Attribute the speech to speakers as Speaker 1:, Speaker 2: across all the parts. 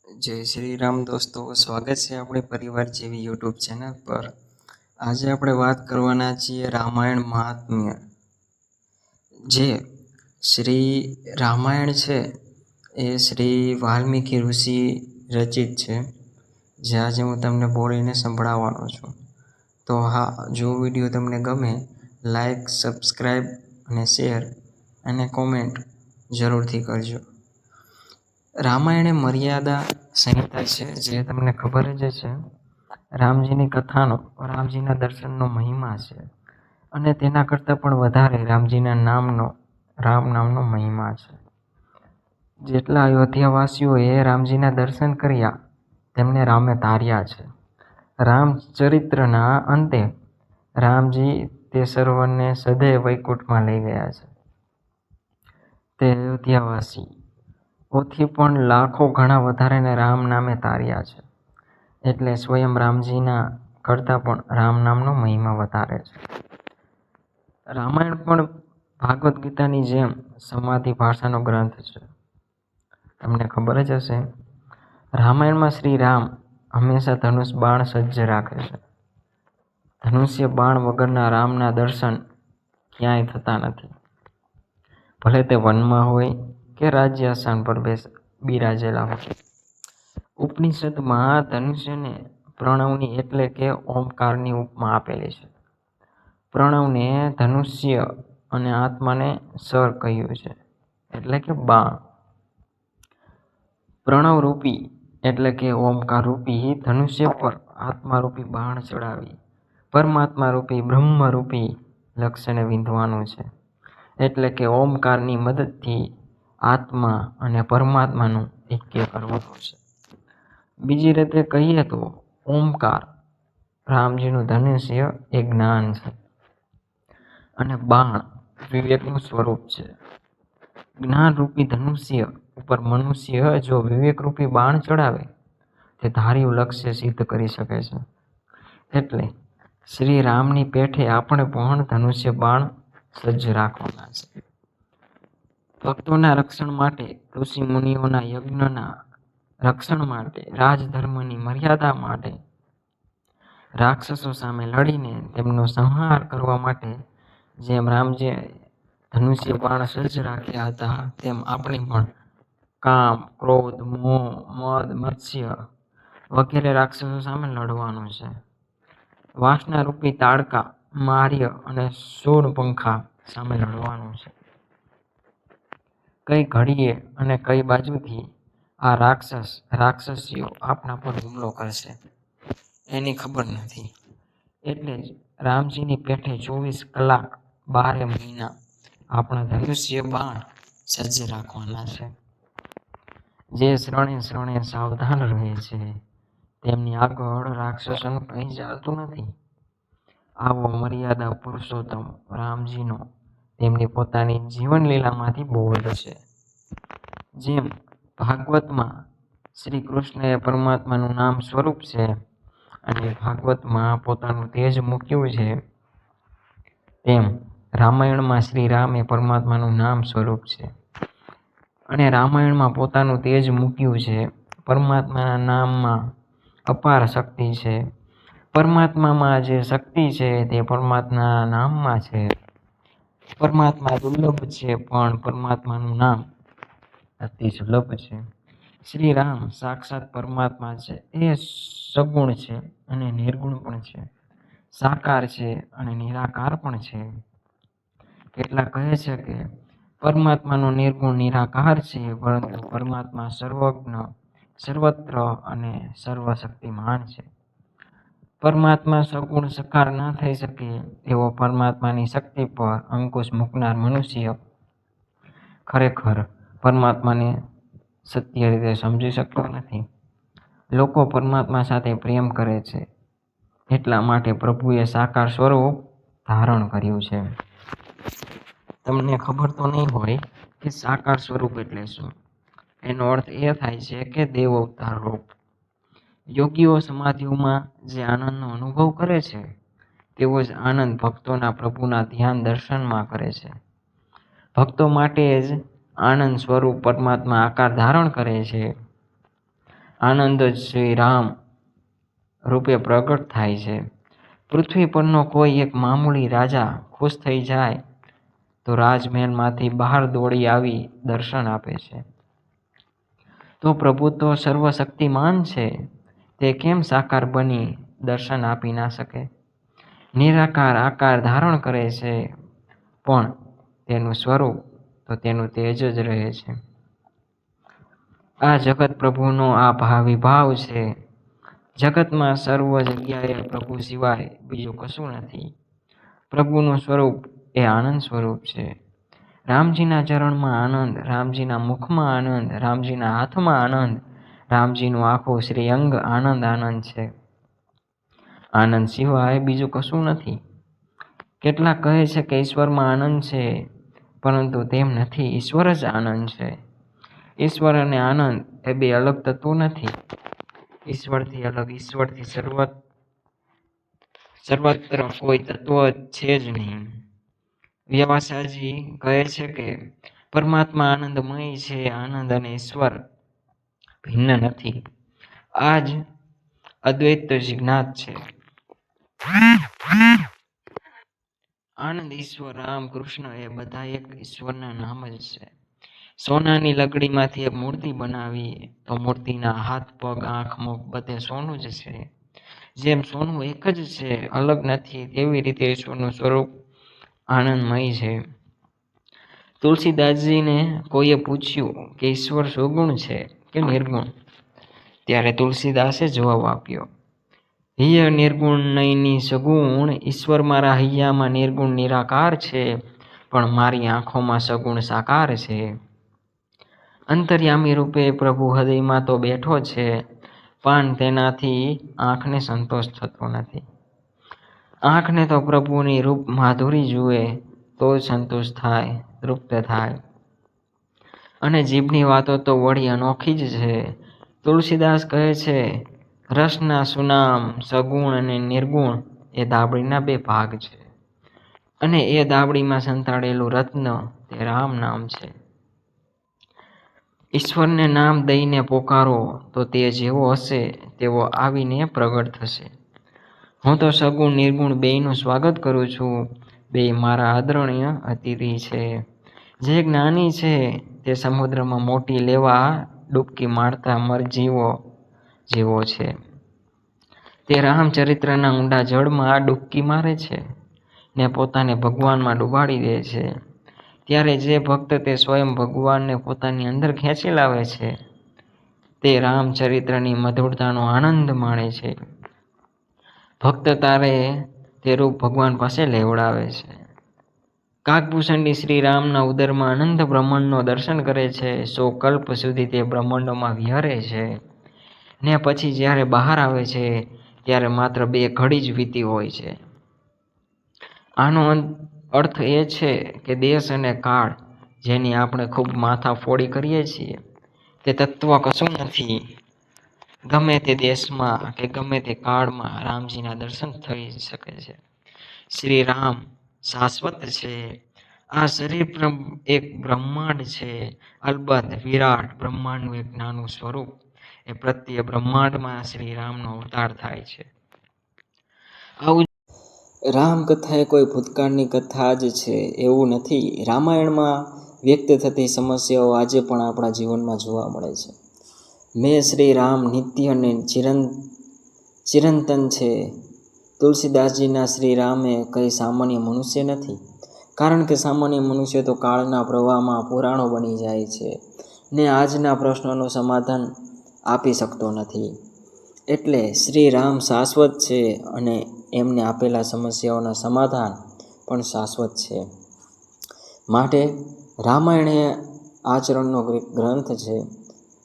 Speaker 1: જય શ્રી રામ દોસ્તો, સ્વાગત છે આપણી પરિવાર જેવી યુટ્યુબ ચેનલ પર। આજે આપણે વાત કરવાના છીએ રામાયણ મહાત્મ્ય। જે શ્રી રામાયણ છે એ શ્રી વાલ્મીકી ઋષિ રચિત છે, જે આજે હું તમને બોલીને સંભળાવવાનો છું। તો હા, જો વિડીયો તમને ગમે લાઈક, સબસ્ક્રાઈબ અને શેર અને કોમેન્ટ જરૂરથી કરજો। રામાયણ એ મર્યાદા સંહિતા છે, જે તમને ખબર જ છે। રામજીની કથાનો, રામજીના દર્શનનો મહિમા છે, અને તેના કરતાં પણ વધારે રામજીના રામ નામનો મહિમા છે। જેટલા અયોધ્યાવાસીઓએ રામજીના દર્શન કર્યા તેમને રામે તાર્યા છે। રામચરિત્રના અંતે રામજી તે સર્વને સદૈવ વૈકુંઠમાં લઈ ગયા છે। તે અયોધ્યાવાસી ઓથી પણ લાખો ગણા વધારેને રામ નામે તાર્યા છે। એટલે સ્વયં રામજીના કરતાં પણ રામ નામનો મહિમા વધારે છે। રામાયણ પણ ભાગવદ્ ગીતાની જેમ સમાધિ ભાષાનો ગ્રંથ છે। તમને ખબર જ હશે, રામાયણમાં શ્રી રામ હંમેશા ધનુષ બાણ સજ્જ રાખે છે। ધનુષ્ય બાણ વગરના રામના દર્શન ક્યાંય થતા નથી, ભલે તે વનમાં હોય કે રાજ્યાસન પર બિરાજેલા હોય। ઉપનિષદમાં ધનુષ્યને પ્રણવની એટલે કે ઓમકારની ઉપમા આપેલી છે। પ્રણવને ધનુષ્ય અને આત્માને સર કહ્યું છે, એટલે કે બાણ। પ્રણવ રૂપી એટલે કે ઓમકાર રૂપી ધનુષ્ય પર આત્મારૂપી બાણ ચડાવી પરમાત્મા રૂપી બ્રહ્મરૂપી લક્ષ્યને વિંધવાનું છે। એટલે કે ઓમકારની મદદથી આત્મા અને પરમાત્માનું ઐક્ય કરવાનું છે। બીજી રીતે કહીએ તો ઓમકાર રામજીનું ધનુષ્ય એ જ્ઞાન છે, અને બાણ વિવેકનું સ્વરૂપ છે। જ્ઞાનરૂપી ધનુષ્ય ઉપર મનુષ્ય જો વિવેકરૂપી બાણ ચડાવે તે ધાર્યું લક્ષ્ય સિદ્ધ કરી શકે છે। એટલે શ્રી રામની પેઠે આપણે પણ ધનુષ્ય બાણ સજ્જ રાખવાના છે। ભક્તોના રક્ષણ માટે, ઋષિ મુનિઓના યજ્ઞના રક્ષણ માટે, રાજધર્મની મર્યાદા માટે, રાક્ષસો સામે લડીને તેમનો સંહાર કરવા માટે જેમ રામજીએ ધનુષ્ય બાણ સજ્જ રાખ્યા હતા, તેમ આપણે પણ કામ, ક્રોધ, મોહ, મદ, મત્સર્ય વગેરે રાક્ષસો સામે લડવાનું છે। વાસના રૂપી તાડકા, માર્ય અને શૂળપંખા સામે લડવાનું છે। કઈ ઘડીએ અને કઈ બાજુથી આ રાક્ષસીઓ આપણા પર હુમલો કરશે એની ખબર નથી। એટલે જ રામજીની પેઠે 24 કલાક 12 મહિના આપણા ધનુષ્ય બાણ સજ્જ રાખવાના છે। જે શરણે શરણે સાવધાન રહે છે તેમની આગળ રાક્ષસોનું કંઈ ચાલતું નથી। આવો મર્યાદા પુરુષોત્તમ રામજીનો તેમની પોતાની જીવનલીલામાંથી બોધ છે। જેમ ભાગવતમાં શ્રી કૃષ્ણએ પરમાત્માનું નામ સ્વરૂપ છે અને ભાગવતમાં પોતાનું તેજ મૂક્યું છે, તેમ રામાયણમાં શ્રી રામ એ પરમાત્માનું નામ સ્વરૂપ છે, અને રામાયણમાં પોતાનું તેજ મૂક્યું છે। પરમાત્માના નામમાં અપાર શક્તિ છે। પરમાત્મામાં જે શક્તિ છે તે પરમાત્માના નામમાં છે। પરમાત્મા દુર્લભ છે, પણ પરમાત્માનું નામ અતિ સુલભ છે। શ્રી રામ સાક્ષાત પરમાત્મા છે। એ સગુણ છે અને નિર્ગુણ પણ છે, સાકાર છે અને નિરાકાર પણ છે। કેટલાક કહે છે કે પરમાત્માનો નિર્ગુણ નિરાકાર છે, પરંતુ પરમાત્મા સર્વજ્ઞ, સર્વત્ર અને સર્વશક્તિમાન છે। પરમાત્મા સગુણ સાકાર ન થઈ શકે એવો પરમાત્માની શક્તિ પર અંકુશ મૂકનાર મનુષ્ય ખરેખર પરમાત્માને સત્ય રીતે સમજી શકતો નથી। લોકો પરમાત્મા સાથે પ્રેમ કરે છે, એટલા માટે પ્રભુએ સાકાર સ્વરૂપ ધારણ કર્યું છે। તમને ખબર તો નહીં હોય કે સાકાર સ્વરૂપ એટલે શું? એનો અર્થ એ થાય છે કે દેવ અવતાર રૂપ। યોગીઓ સમાધિઓમાં જે આનંદનો અનુભવ કરે છે, તેવો જ આનંદ ભક્તોના પ્રભુના ધ્યાન દર્શનમાં કરે છે। ભક્તો માટે જ આનંદ સ્વરૂપ પરમાત્મા આકાર ધારણ કરે છે, આનંદ જ શ્રી રામ રૂપે પ્રગટ થાય છે. પૃથ્વી પરનો કોઈ એક મામૂલી રાજા ખુશ થઈ જાય તો રાજમહેલમાંથી બહાર દોડી આવી દર્શન આપે છે. તો પ્રભુ તો સર્વશક્તિમાન છે, તે કેમ સાકાર બની દર્શન આપી ના શકે? નિરાકાર આકાર ધારણ કરે છે, પણ તેનું સ્વરૂપ તો તેનું તેજ જ રહે છે. આ જગત પ્રભુનો આ ભાવિભાવ છે. જગતમાં સર્વ જગ્યાએ પ્રભુ સિવાય બીજું કશું નથી. પ્રભુનું સ્વરૂપ એ આનંદ સ્વરૂપ છે. રામજીના ચરણમાં આનંદ, રામજીના મુખમાં આનંદ, રામજીના હાથમાં આનંદ, રામજીનું આખું શ્રીઅંગ આનંદ આનંદ છે. આનંદ સિવાય બીજું કશું નથી. કેટલાક કહે છે કે ઈશ્વરમાં આનંદ છે, પરંતુ તેમ નથી. ઈશ્વર જ આનંદ છે. ઈશ્વર અને આનંદ એ બે અલગ તત્વો નથી. ઈશ્વરથી અલગ, ઈશ્વરથી સર્વત્ર કોઈ તત્વ છે જ નહીં. વ્યાસાજી કહે છે કે પરમાત્મા આનંદમય છે. આનંદ અને ઈશ્વર ભિન્ન નથી. આ જ અદ્વૈત જિજ્ઞાત છે. આનંદ, ઈશ્વર, રામ, કૃષ્ણ એ બધા એક ઈશ્વરના નામ જ છે. સોનાની લકડીમાંથી એક મૂર્તિ બનાવી તો મૂર્તિના હાથ, પગ, આંખ, મુખ બધે સોનું જ છે. જેમ સોનું એક જ છે, અલગ નથી, તેવી રીતે ઈશ્વરનું સ્વરૂપ આનંદમય છે. તુલસીદાસજીને કોઈએ પૂછ્યું કે ઈશ્વર સુગુણ છે કે નિર્ગુણ? ત્યારે તુલસીદાસે જવાબ આપ્યો, હિય નિર્ગુણ નયની સગુણ. ઈશ્વર મારા હૈયામાં નિર્ગુણ નિરાકાર છે, પણ મારી આંખોમાં સગુણ સાકાર છે. અંતર્યામી રૂપે પ્રભુ હૃદયમાં તો બેઠો છે, પણ તેનાથી આંખને સંતોષ થતો નથી. આંખને તો પ્રભુની રૂપ માધુરી જુએ તો જ સંતોષ થાય, તૃપ્ત થાય. અને જીભની વાતો તો વળી અનોખી જ છે. તુલસીદાસ કહે છે, રસના સુનામ સગુણ અને નિર્ગુણ એ દાબડીના બે ભાગ છે, અને એ દાબડીમાં સંતાડેલું રત્ન તે રામ નામ છે. ઈશ્વરને નામ દઈને પોકારો તો તે જેવો હશે તેવો આવીને પ્રગટ થશે. હું તો સગુણ નિર્ગુણ બેયનું સ્વાગત કરું છું. બેય મારા આદરણીય અતિથિ છે. જે જ્ઞાની છે તે સમુદ્રમાં મોટી લેવા ડૂબકી મારતા મરજીવો જેવો છે. તે રામચરિત્રના ઊંડા જળમાં ડૂબકી મારે છે ને પોતાને ભગવાનમાં ડૂબાડી દે છે. ત્યારે જે ભક્ત તે સ્વયં ભગવાનને પોતાની અંદર ખેંચી લાવે છે, તે રામચરિત્રની મધુરતાનો આનંદ માણે છે. ભક્ત તારે તે રૂપ ભગવાન પાસે લેવડાવે છે. કાગભૂષણની શ્રી રામના ઉદરમાં અનંત બ્રહ્માંડનો દર્શન કરે છે. 100 કલ્પ સુધી તે બ્રહ્માંડોમાં વિહરે છે, ને પછી જ્યારે બહાર આવે છે ત્યારે માત્ર 2 ઘડી જ વીતી હોય છે. આનો અર્થ એ છે કે દેશ અને કાળ, જેની આપણે ખૂબ માથાફોડી કરીએ છીએ, તે તત્વ કશું નથી. ગમે તે દેશમાં કે ગમે તે કાળમાં રામજીના દર્શન થઈ શકે છે. શ્રી રામ શાશ્વત છે. આ શરીર એક બ્રહ્માંડ છે. અલબત્ત વિરાટ બ્રહ્માંડનું એક નાનું સ્વરૂપ. એ પ્રત્યે બ્રહ્માંડમાં શ્રી રામનો અવતાર થાય છે. આવું રામકથા એ કોઈ ભૂતકાળની કથા જ છે એવું નથી. રામાયણમાં વ્યક્ત થતી સમસ્યાઓ આજે પણ આપણા જીવનમાં જોવા મળે છે. મેં શ્રી રામ નિત્ય અને ચિરંતન છે. તુલસીદાસજીના શ્રી રામ એ કંઈ સામાન્ય મનુષ્ય નથી. કારણ કે સામાન્ય મનુષ્ય તો કાળના પ્રવાહમાં પુરાણો બની જાય છે ને આજના પ્રશ્નોનું સમાધાન આપી શકતો નથી. એટલે શ્રી રામ શાશ્વત છે અને એમને આપેલા સમસ્યાઓના સમાધાન પણ શાશ્વત છે. માટે રામાયણ એ આચરણનો ગ્રંથ છે.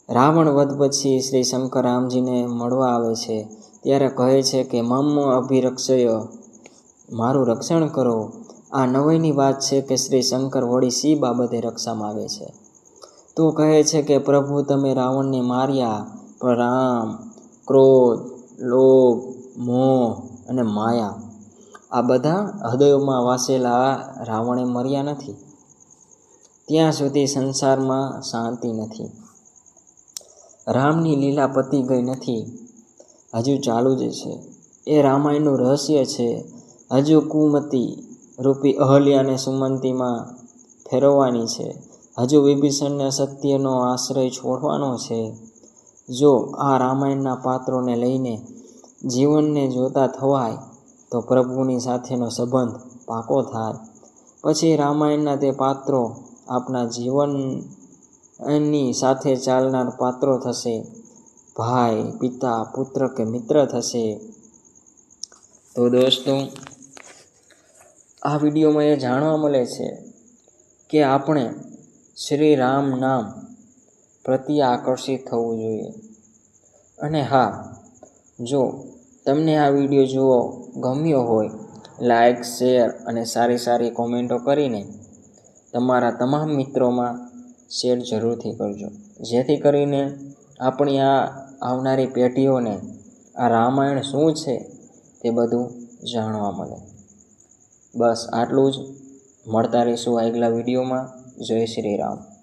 Speaker 1: રાવણ વધ પછી શ્રી શંકર રામજીને મળવા આવે છે ત્યારે કહે છે કે મમ અભિરક્ષય, મારું રક્ષણ કરો. આ નવાઈની વાત છે કે શ્રી શંકર વળી સી બાબતે રક્ષા માગે છે? તો કહે છે કે પ્રભુ તમે રાવણને માર્યા, પણ રામ, ક્રોધ, લોભ, મોહ અને માયા આ બધા હૃદયોમાં વાસેલા રાવણે મર્યા નથી. ત્યાં સુધી સંસારમાં શાંતિ નથી.
Speaker 2: રામની લીલા પતી ગઈ નથી, હજુ ચાલુ જ છે. એ રામાયણનું રહસ્ય છે. હજુ કુમતી રૂપી અહલ્યાને સુમંતીમાં ફેરવવાની છે. હજુ વિભીષણને સત્યનો આશ્રય છોડવાનો છે. જો આ રામાયણના પાત્રોને લઈને જીવનને જોતા થવાય તો પ્રભુની સાથેનો સંબંધ પાકો થાય. પછી રામાયણના તે પાત્રો આપણા જીવનની સાથે ચાલનાર પાત્રો થશે. ભાઈ, પિતા, પુત્ર કે મિત્ર થશે. તો દોસ્તો, આ વિડીયોમાં એ જાણવા મળે છે કે આપણે શ્રી રામ નામ પ્રત્યે આકર્ષિત થવું જોઈએ. અને હા, જો તમને આ વિડીયો જોવો ગમ્યો હોય, લાઈક, શેર અને સારી કોમેન્ટો કરીને તમારા તમામ મિત્રોમાં શેર જરૂરથી કરજો, જેથી કરીને આપણી આ આવનારી પેઢીઓને આ રામાયણ શું છે તે બધું જાણવા મળે. બસ આટલું જ. મળતા રહીશું આગલા વિડીયોમાં. જય શ્રી રામ.